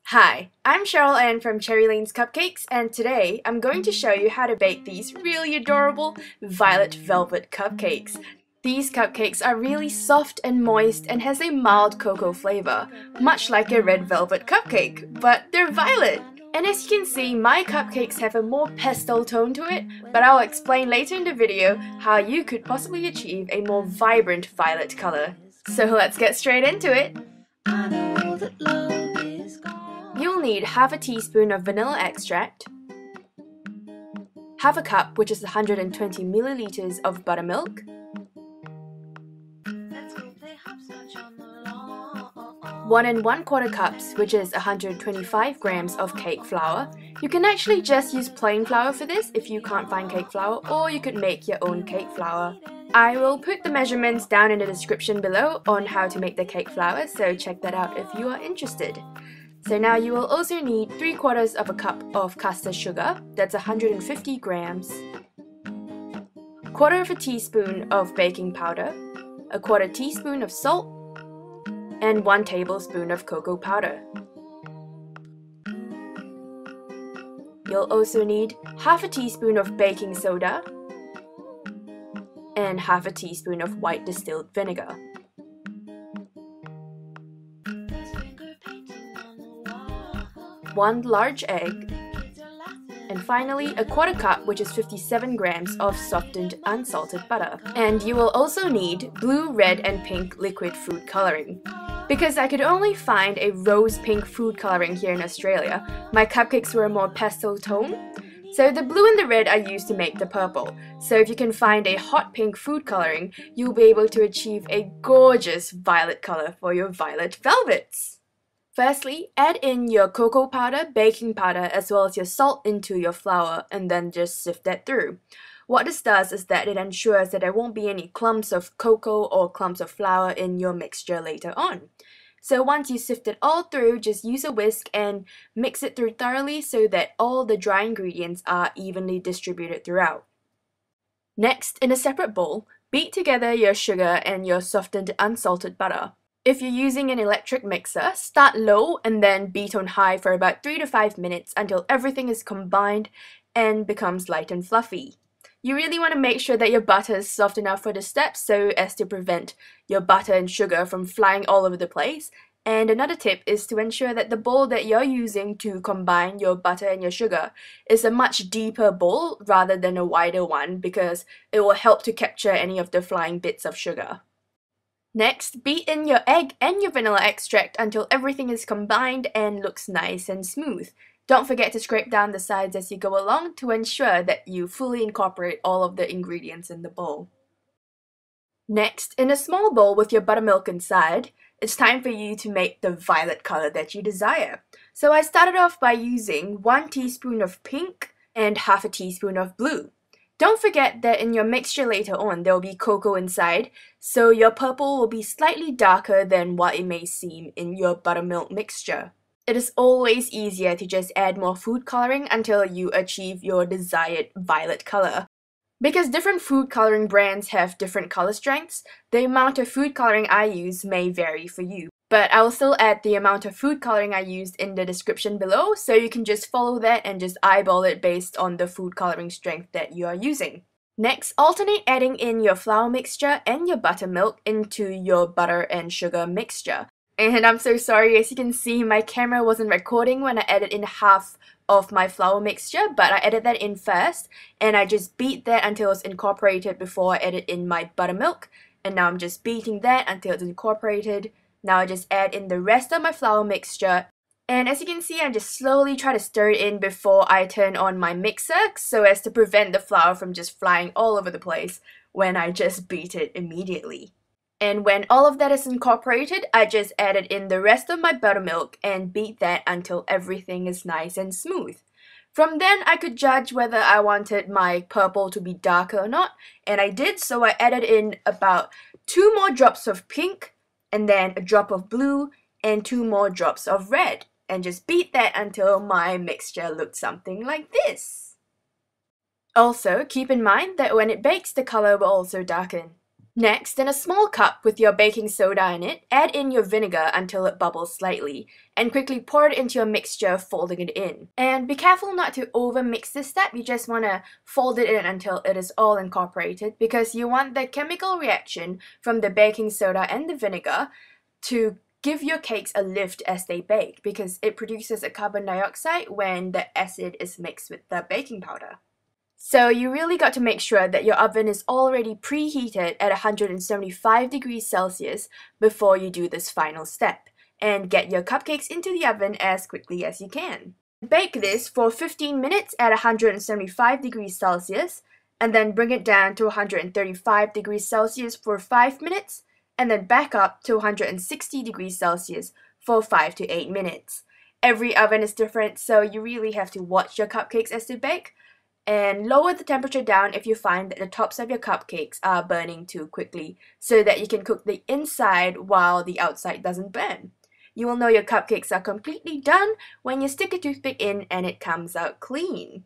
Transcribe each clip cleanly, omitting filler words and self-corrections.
Hi, I'm Cheryl Ann from Cherry Lane's Cupcakes, and today I'm going to show you how to bake these really adorable violet velvet cupcakes. These cupcakes are really soft and moist and has a mild cocoa flavor, much like a red velvet cupcake, but they're violet. And as you can see, my cupcakes have a more pastel tone to it, but I'll explain later in the video how you could possibly achieve a more vibrant violet color. So let's get straight into it! You'll need half a teaspoon of vanilla extract, half a cup, which is 120 milliliters of buttermilk, 1 1/4 cups, which is 125 grams of cake flour. You can actually just use plain flour for this if you can't find cake flour, or you could make your own cake flour. I will put the measurements down in the description below on how to make the cake flour, so check that out if you are interested. So now you will also need 3/4 of a cup of caster sugar, that's 150 grams, 1/4 of a teaspoon of baking powder, a 1/4 teaspoon of salt, and 1 tablespoon of cocoa powder. You'll also need half a teaspoon of baking soda and half a teaspoon of white distilled vinegar. One large egg, and finally a 1/4 cup, which is 57 grams of softened unsalted butter. And you will also need blue, red and pink liquid food coloring. Because I could only find a rose pink food coloring here in Australia, my cupcakes were a more pastel tone, so the blue and the red I used to make the purple. So if you can find a hot pink food coloring, you'll be able to achieve a gorgeous violet color for your violet velvets. Firstly, add in your cocoa powder, baking powder, as well as your salt into your flour, and then just sift that through. What this does is that it ensures that there won't be any clumps of cocoa or clumps of flour in your mixture later on. So once you sift it all through, just use a whisk and mix it through thoroughly so that all the dry ingredients are evenly distributed throughout. Next, in a separate bowl, beat together your sugar and your softened unsalted butter. If you're using an electric mixer, start low and then beat on high for about 3 to 5 minutes until everything is combined and becomes light and fluffy. You really want to make sure that your butter is soft enough for the steps so as to prevent your butter and sugar from flying all over the place. And another tip is to ensure that the bowl that you're using to combine your butter and your sugar is a much deeper bowl rather than a wider one, because it will help to capture any of the flying bits of sugar. Next, beat in your egg and your vanilla extract until everything is combined and looks nice and smooth. Don't forget to scrape down the sides as you go along to ensure that you fully incorporate all of the ingredients in the bowl. Next, in a small bowl with your buttermilk inside, it's time for you to make the violet color that you desire. So I started off by using 1 teaspoon of pink and half a teaspoon of blue. Don't forget that in your mixture later on, there will be cocoa inside, so your purple will be slightly darker than what it may seem in your buttermilk mixture. It is always easier to just add more food coloring until you achieve your desired violet color. Because different food coloring brands have different color strengths, the amount of food coloring I use may vary for you. But I will still add the amount of food coloring I used in the description below, so you can just follow that and just eyeball it based on the food coloring strength that you are using. Next, alternate adding in your flour mixture and your buttermilk into your butter and sugar mixture. And I'm so sorry, as you can see, my camera wasn't recording when I added in half of my flour mixture, but I added that in first, and I just beat that until it's incorporated before I added in my buttermilk. And now I'm just beating that until it's incorporated. Now I just add in the rest of my flour mixture, and as you can see, I just slowly try to stir it in before I turn on my mixer so as to prevent the flour from just flying all over the place when I just beat it immediately. And when all of that is incorporated, I just added in the rest of my buttermilk and beat that until everything is nice and smooth. From then, I could judge whether I wanted my purple to be darker or not, and I did, so I added in about 2 more drops of pink, and then a drop of blue, and 2 more drops of red, and just beat that until my mixture looked something like this. Also, keep in mind that when it bakes, the color will also darken. Next, in a small cup with your baking soda in it, add in your vinegar until it bubbles slightly, and quickly pour it into your mixture, folding it in. And be careful not to over mix this step, you just want to fold it in until it is all incorporated, because you want the chemical reaction from the baking soda and the vinegar to give your cakes a lift as they bake, because it produces a carbon dioxide when the acid is mixed with the baking powder. So you really got to make sure that your oven is already preheated at 175 degrees Celsius before you do this final step, and get your cupcakes into the oven as quickly as you can. Bake this for 15 minutes at 175 degrees Celsius, and then bring it down to 135 degrees Celsius for 5 minutes, and then back up to 160 degrees Celsius for 5 to 8 minutes. Every oven is different, so you really have to watch your cupcakes as they bake, and lower the temperature down if you find that the tops of your cupcakes are burning too quickly, so that you can cook the inside while the outside doesn't burn. You will know your cupcakes are completely done when you stick a toothpick in and it comes out clean.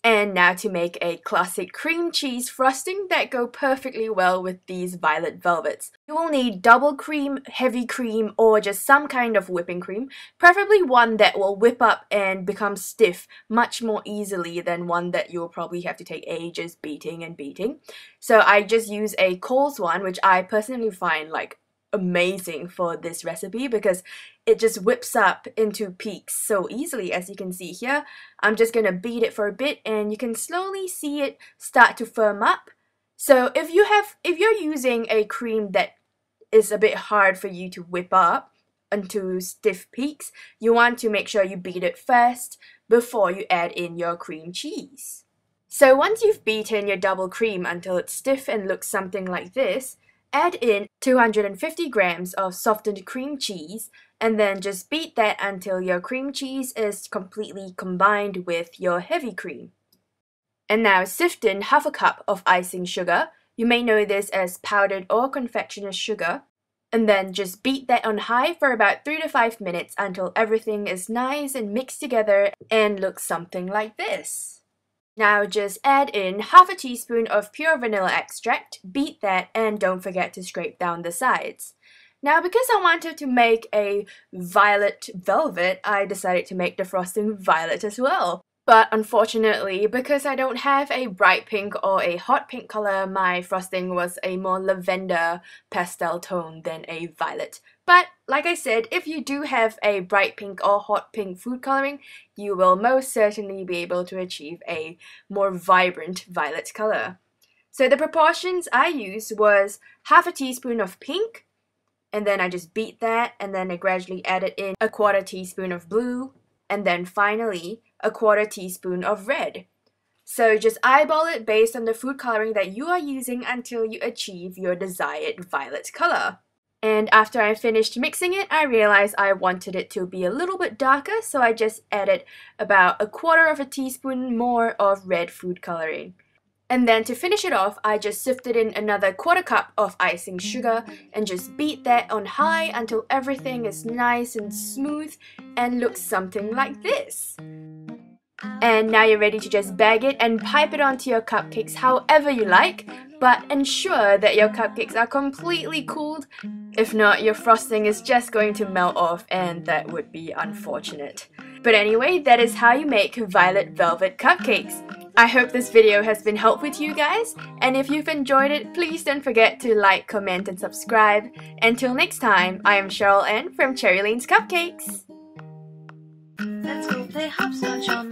And now to make a classic cream cheese frosting that go perfectly well with these violet velvets. You will need double cream, heavy cream, or just some kind of whipping cream, preferably one that will whip up and become stiff much more easily than one that you'll probably have to take ages beating and beating. So I just use a Coles one, which I personally find like amazing for this recipe because it just whips up into peaks so easily, as you can see here. I'm just gonna beat it for a bit and you can slowly see it start to firm up. So if you're using a cream that is a bit hard for you to whip up into stiff peaks, you want to make sure you beat it first before you add in your cream cheese. So once you've beaten your double cream until it's stiff and looks something like this, add in 250 grams of softened cream cheese, and then just beat that until your cream cheese is completely combined with your heavy cream. And now sift in half a cup of icing sugar. You may know this as powdered or confectioner's sugar. And then just beat that on high for about 3 to 5 minutes until everything is nice and mixed together and looks something like this. Now just add in half a teaspoon of pure vanilla extract, beat that, and don't forget to scrape down the sides. Now because I wanted to make a violet velvet, I decided to make the frosting violet as well. But unfortunately, because I don't have a bright pink or a hot pink color, my frosting was a more lavender pastel tone than a violet. But like I said, if you do have a bright pink or hot pink food coloring, you will most certainly be able to achieve a more vibrant violet color. So the proportions I used was half a teaspoon of pink, and then I just beat that, and then I gradually added in a quarter teaspoon of blue, and then finally a quarter teaspoon of red. So just eyeball it based on the food coloring that you are using until you achieve your desired violet color. And after I finished mixing it, I realized I wanted it to be a little bit darker, so I just added about a quarter of a teaspoon more of red food coloring. And then to finish it off, I just sifted in another quarter cup of icing sugar and just beat that on high until everything is nice and smooth and looks something like this. And now you're ready to just bag it and pipe it onto your cupcakes however you like, but ensure that your cupcakes are completely cooled. If not, your frosting is just going to melt off and that would be unfortunate. But anyway, that is how you make violet velvet cupcakes. I hope this video has been helpful to you guys, and if you've enjoyed it, please don't forget to like, comment and subscribe. Until next time, I am Cheryl Ann from Cherry Lane's Cupcakes. Let's go play hopscotch on